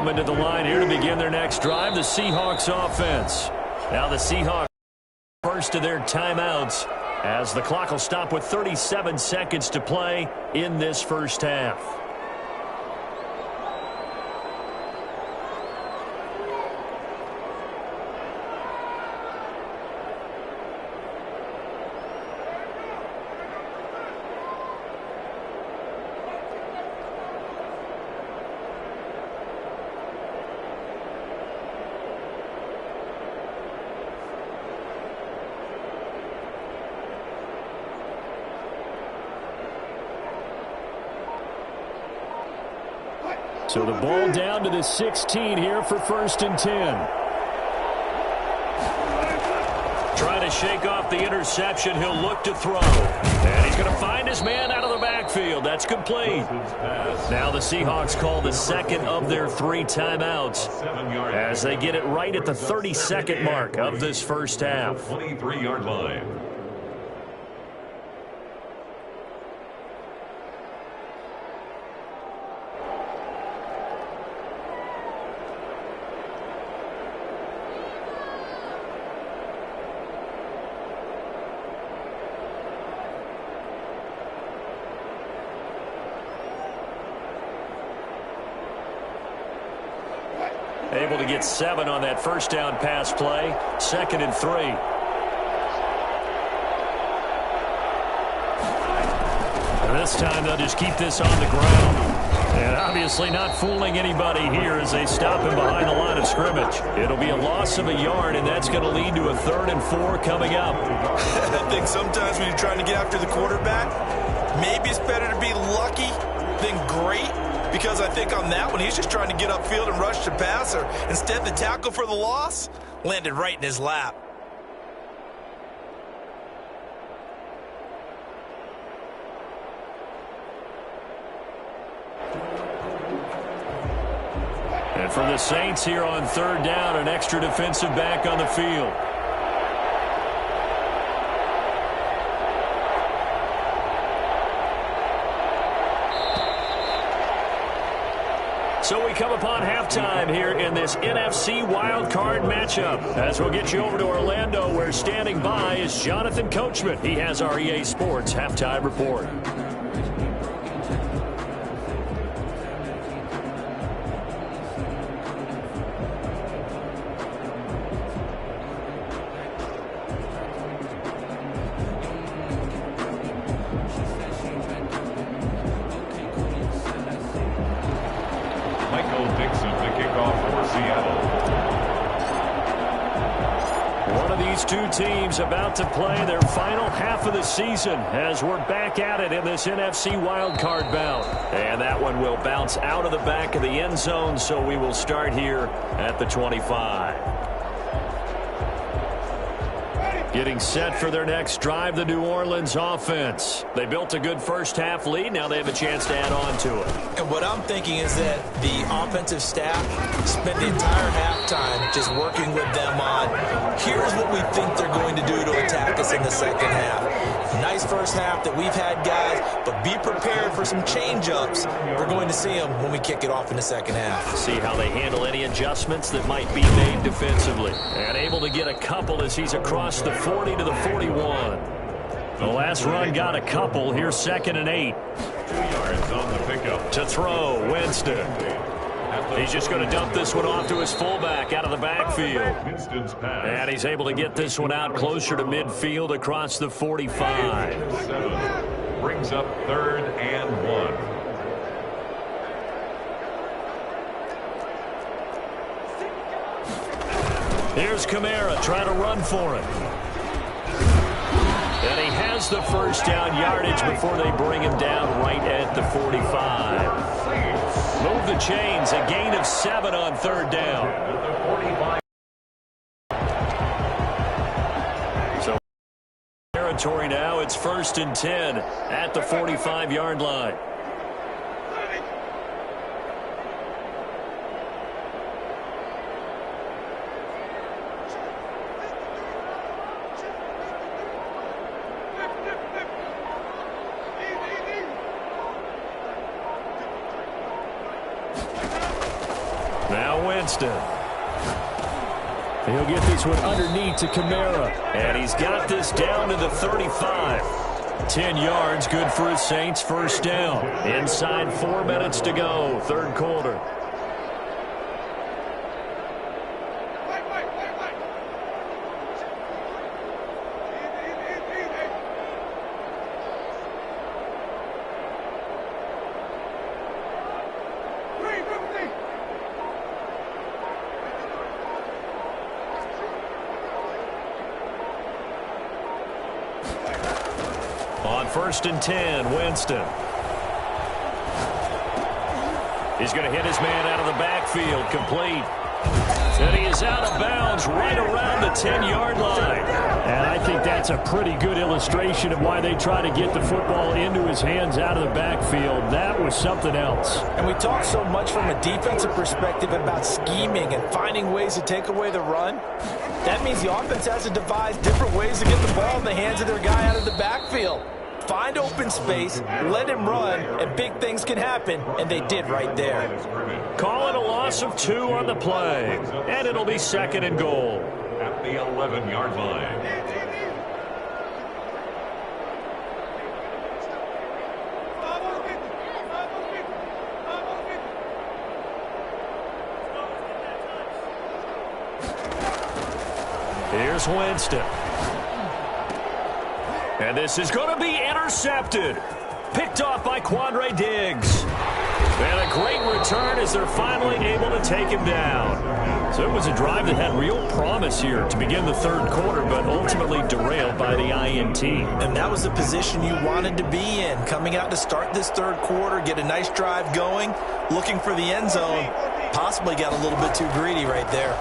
coming to the line here to begin their next drive, the Seahawks offense. Now the Seahawks first of their timeouts as the clock will stop with 37 seconds to play in this first half. So the ball down to the 16 here for 1st and 10. Trying to shake off the interception. He'll look to throw. And he's going to find his man out of the backfield. That's complete. Now the Seahawks call the second of their 3 timeouts as they get it right at the 32nd mark of this first half. 23-yard line. Able to get 7 on that first down pass play. 2nd and 3. And this time they'll just keep this on the ground. And obviously not fooling anybody here as they stop him behind the line of scrimmage. It'll be a loss of a yard, and that's going to lead to a 3rd and 4 coming up. I think sometimes when you're trying to get after the quarterback, maybe it's better to be lucky than great. Because I think on that one, he's just trying to get upfield and rush the passer. Instead, the tackle for the loss landed right in his lap. And for the Saints here on 3rd down, an extra defensive back on the field. So we come upon halftime here in this NFC wildcard matchup. As we'll get you over to Orlando, where standing by is Jonathan Coachman. He has our EA Sports halftime report. Teams about to play their final half of the season as we're back at it in this NFC wildcard bout. And that one will bounce out of the back of the end zone, so we will start here at the 25. Getting set for their next drive, the New Orleans offense. They built a good first half lead. Now they have a chance to add on to it. And what I'm thinking is that the offensive staff spent the entire halftime just working with them on, here's what we think they're going to do to attack us in the second half. Nice first half that we've had, guys, but be prepared for some change-ups. We're going to see them when we kick it off in the second half. See how they handle any adjustments that might be made defensively. And able to get a couple as he's across the 40 to the 41. The last run got a couple. Here's 2nd and 8. 2 yards on the pickup. To throw, Winston. He's just going to dump this one off to his fullback out of the backfield. And he's able to get this one out closer to midfield across the 45. 7 brings up 3rd and 1. Here's Kamara trying to run for it. And he has the first down yardage before they bring him down right at the 45. Move the chains, a gain of 7 on 3rd down. So territory now, it's 1st and 10 at the 45-yard line. Winston. He'll get this one underneath to Kamara. And he's got this down to the 35. 10 yards, good for his Saints, first down. Inside 4 minutes to go, third quarter. On 1st and 10, Winston. He's going to hit his man out of the backfield, complete. And he is out of bounds right around the 10-yard line. And I think that's a pretty good illustration of why they try to get the football into his hands out of the backfield. That was something else. And we talk so much from a defensive perspective about scheming and finding ways to take away the run. That means the offense has to devise different ways to get the ball in the hands of their guy out of the backfield. Find open space, let him run, and big things can happen, and they did right there. Call it a loss of 2 on the play, and it'll be 2nd and goal. At the 11-yard line. Here's Winston. And this is going to be intercepted. Picked off by Quandre Diggs. And a great return as they're finally able to take him down. So it was a drive that had real promise here to begin the third quarter, but ultimately derailed by the INT. And that was the position you wanted to be in. Coming out to start this third quarter, get a nice drive going, looking for the end zone. Possibly got a little bit too greedy right there.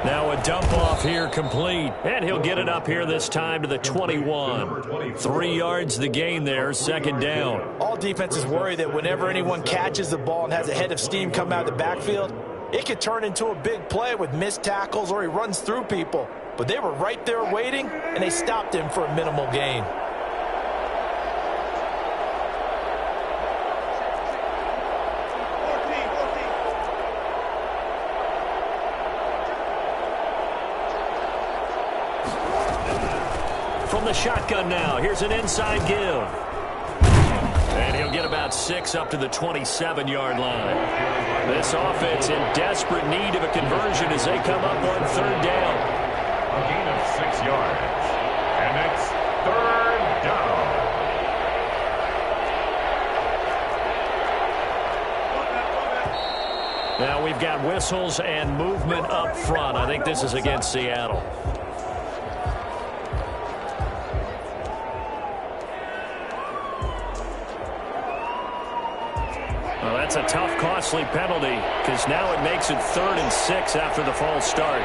Now a dump off here complete. And he'll get it up here this time to the 21. 3 yards the gain there, 2nd down. All defenses worry that whenever anyone catches the ball and has a head of steam come out of the backfield, it could turn into a big play with missed tackles or he runs through people. But they were right there waiting, and they stopped him for a minimal gain. From the shotgun now, here's an inside give. And he'll get about 6 up to the 27-yard line. This offense in desperate need of a conversion as they come up on 3rd down. A gain of 6 yards. And it's 3rd down. Now we've got whistles and movement up front. I think this is against Seattle. Well, that's a tough, costly penalty because now it makes it 3rd and 6 after the false start.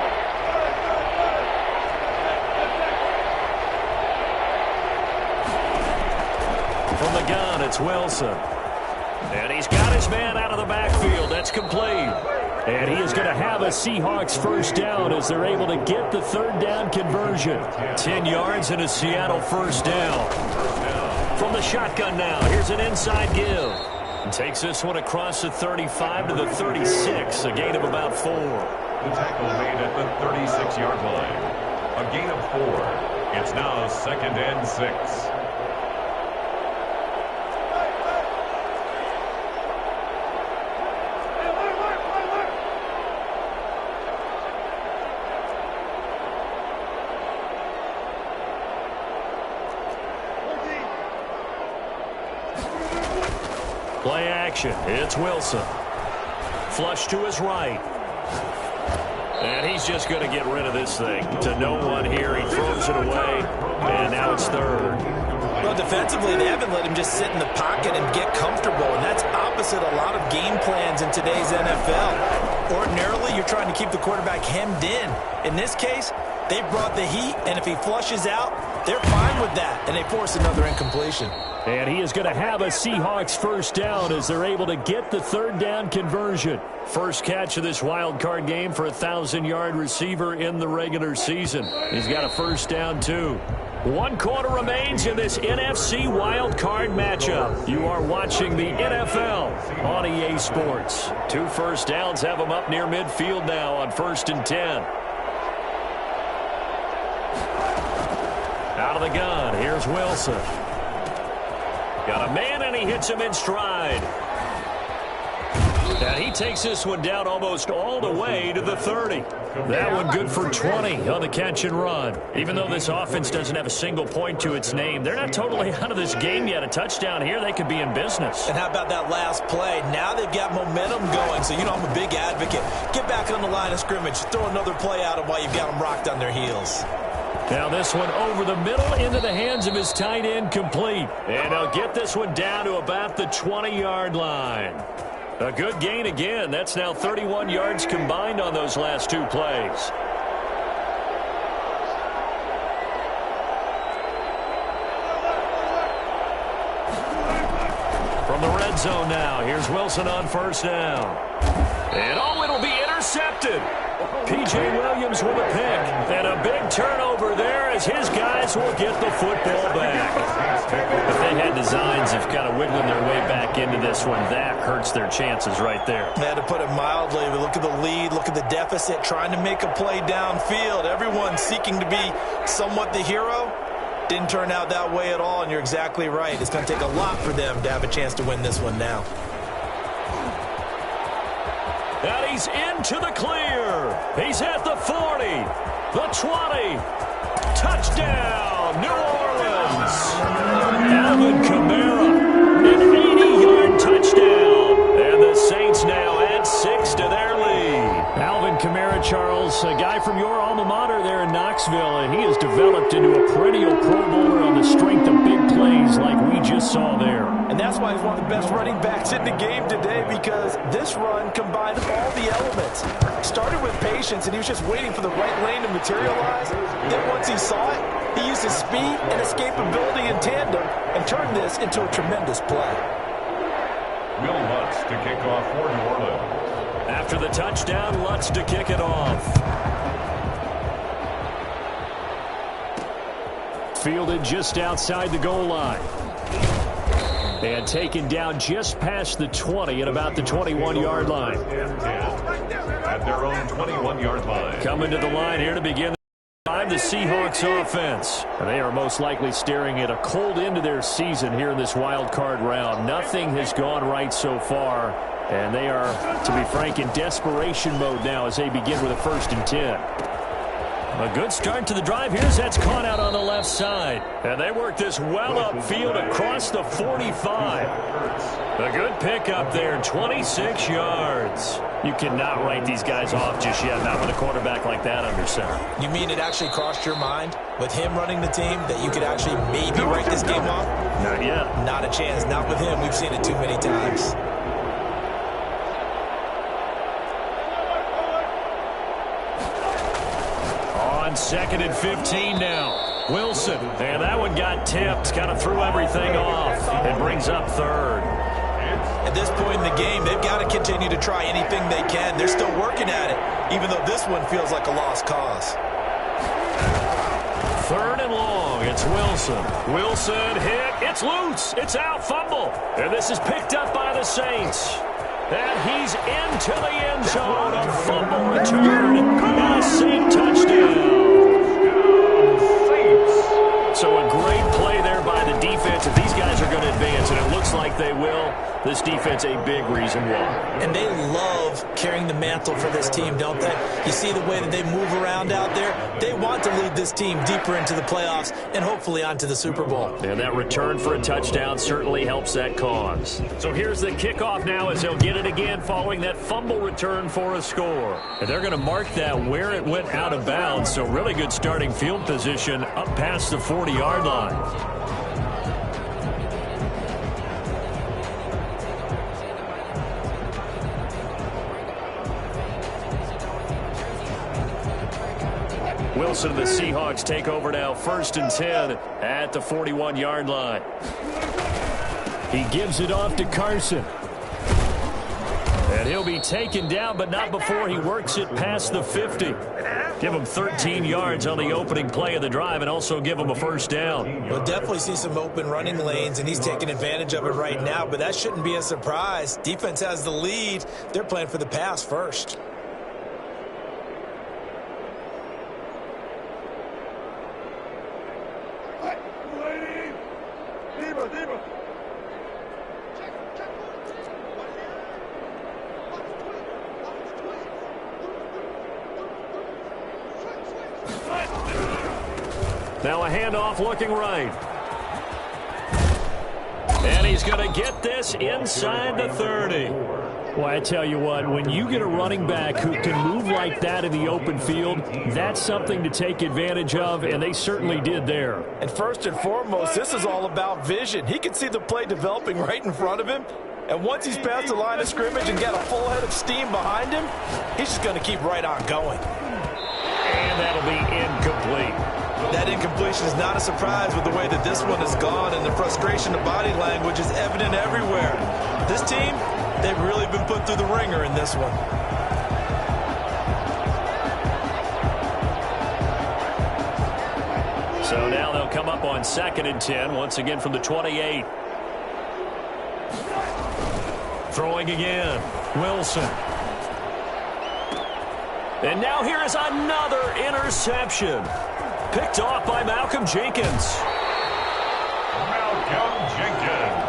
From the gun, it's Wilson. And he's got his man out of the backfield. That's complete. And he is going to have a Seahawks first down as they're able to get the 3rd down conversion. 10 yards and a Seattle first down. From the shotgun now, here's an inside give. Takes this one across the 35 to the 36, a gain of about 4. The tackle made at the 36-yard line. A gain of 4. It's now 2nd and 6. Play action. It's Wilson. Flush to his right. And he's just going to get rid of this thing. To no one here. He throws it away. And now it's 3rd. Well, defensively, they haven't let him just sit in the pocket and get comfortable. And that's opposite a lot of game plans in today's NFL. Ordinarily, you're trying to keep the quarterback hemmed in. In this case, they brought the heat. And if he flushes out, they're fine with that. And they force another incompletion. And he is going to have a Seahawks first down as they're able to get the 3rd down conversion. First catch of this wild card game for a 1,000-yard receiver in the regular season. He's got a first down, too. 1 quarter remains in this NFC wild card matchup. You are watching the NFL on EA Sports. 2 first downs have them up near midfield now on 1st and 10. Out of the gun, here's Wilson. Got a man, and he hits him in stride. And he takes this one down almost all the way to the 30. That one good for 20 on the catch and run. Even though this offense doesn't have a single point to its name, they're not totally out of this game yet. A touchdown here, they could be in business. And how about that last play? Now they've got momentum going. So, I'm a big advocate. Get back on the line of scrimmage. Throw another play at them while you've got them rocked on their heels. Now this one over the middle into the hands of his tight end, complete. And they'll get this one down to about the 20-yard line. A good gain again. That's now 31 yards combined on those last 2 plays. From the red zone now, here's Wilson on 1st down. And it'll be intercepted. P.J. Williams with a pick. And a big turnover there as his guys will get the football back. If they had designs of kind of wiggling their way back into this one, that hurts their chances right there. They had to put it mildly. But look at the lead, look at the deficit, trying to make a play downfield. Everyone seeking to be somewhat the hero. Didn't turn out that way at all, and you're exactly right. It's going to take a lot for them to have a chance to win this one now. And he's into the clear. He's at the 40, the 20. Touchdown, New Orleans. Alvin Kamara, an 80-yard touchdown. And the Saints now add 6 to their lead. Alvin Kamara, Charles, a guy from your alma mater there in Knoxville, and he has developed into a perennial Pro Bowler on the strength of big plays like we just saw there. And that's why he's one of the best running backs in the game today, because this run combined all the elements. Started with patience, and he was just waiting for the right lane to materialize. Then once he saw it, he used his speed and escapability in tandem and turned this into a tremendous play. Will Lutz to kick off for New Orleans. After the touchdown, Lutz to kick it off. Fielded just outside the goal line. And taken down just past the 20 at about the 21-yard line. At their own 21-yard line. Coming to the line here to begin the Seahawks offense. They are most likely staring at a cold end to their season here in this wild card round. Nothing has gone right so far, and they are, to be frank, in desperation mode now as they begin with a 1st and 10. A good start to the drive. Here's that's caught out on the left side. And they work this well upfield across the 45. A good pickup there, 26 yards. You cannot write these guys off just yet, not with a quarterback like that under center. You mean it actually crossed your mind with him running the team that you could actually maybe write this game off? Not yet. Not a chance. Not with him. We've seen it too many times. On 2nd and 15 now. Wilson. And that one got tipped. Kind of threw everything off. It brings up 3rd. At this point in the game, they've got to continue to try anything they can. They're still working at it, even though this one feels like a lost cause. 3rd and long. It's Wilson. Wilson hit. It's loose. It's out. Fumble. And this is picked up by the Saints. And he's into the end zone. A fumble return. And a Saint touchdown. So a great play there by the defense. If these guys are going to advance, and it looks like they will, this defense a big reason why. And they love carrying the mantle for this team, don't they? You see the way that they move around out there? They want to lead this team deeper into the playoffs and hopefully onto the Super Bowl. And that return for a touchdown certainly helps that cause. So here's the kickoff now as they'll get it again following that fumble return for a score. And they're going to mark that where it went out of bounds. So really good starting field position up past the 40-yard line. Wilson and the Seahawks take over now, 1st and 10 at the 41-yard line. He gives it off to Carson. And he'll be taken down, but not before he works it past the 50. Give him 13 yards on the opening play of the drive and also give him a first down. We'll definitely see some open running lanes, and he's taking advantage of it right now, but that shouldn't be a surprise. Defense has the lead. They're playing for the pass first. Now a handoff looking right. And he's going to get this inside the 30. Well, I tell you what, when you get a running back who can move like that in the open field, that's something to take advantage of, and they certainly did there. And first and foremost, this is all about vision. He can see the play developing right in front of him, and once he's past the line of scrimmage and got a full head of steam behind him, he's just going to keep right on going. And that'll be incomplete. That incompletion is not a surprise with the way that this one has gone, and the frustration of body language is evident everywhere. This team, they've really been put through the ringer in this one. So now they'll come up on 2nd and 10, once again from the 28. Throwing again, Wilson. And now here is another interception. Picked off by Malcolm Jenkins. Malcolm Jenkins.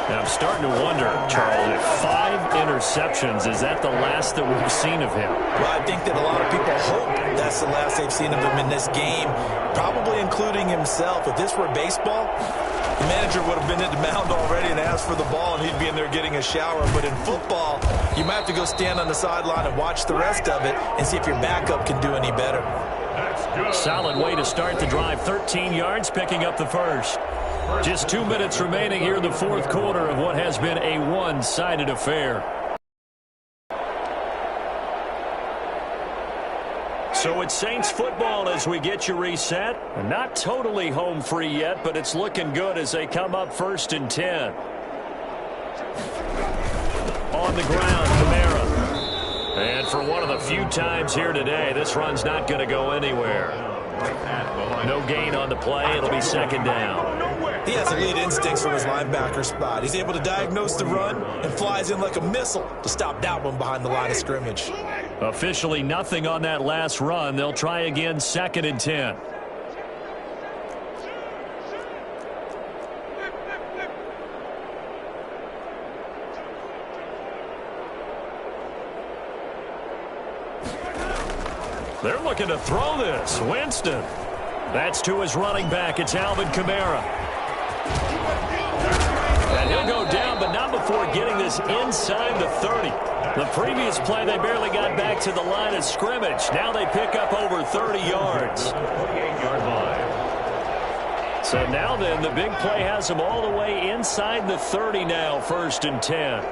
Now I'm starting to wonder, Charles, if 5 interceptions, is that the last that we've seen of him? Well, I think that a lot of people hope that's the last they've seen of him in this game, probably including himself. If this were baseball, the manager would have been at the mound already and asked for the ball, and he'd be in there getting a shower. But in football, you might have to go stand on the sideline and watch the rest of it and see if your backup can do any better. Solid way to start the drive. 13 yards, picking up the first. Just 2 minutes remaining here in the fourth quarter of what has been a one-sided affair. So it's Saints football as we get you reset. Not totally home free yet, but it's looking good as they come up 1st and 10. On the ground, Kamara. And for one of the few times here today, this run's not going to go anywhere. No gain on the play. It'll be 2nd down. He has elite instincts from his linebacker spot. He's able to diagnose the run and flies in like a missile to stop that one behind the line of scrimmage. Officially nothing on that last run. They'll try again 2nd and 10. They're looking to throw this. Winston. That's to his running back. It's Alvin Kamara. And he'll go down, but not before getting this inside the 30. The previous play, they barely got back to the line of scrimmage. Now they pick up over 30 yards. 28-yard line. So now then, the big play has them all the way inside the 30 now, 1st and 10.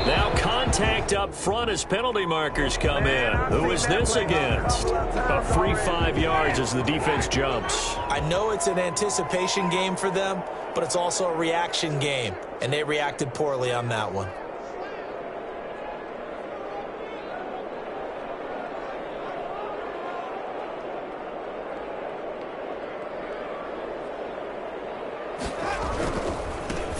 Now contact up front as penalty markers come in. Who is this against? A free 5 yards as the defense jumps. I know it's an anticipation game for them, but it's also a reaction game, and they reacted poorly on that one.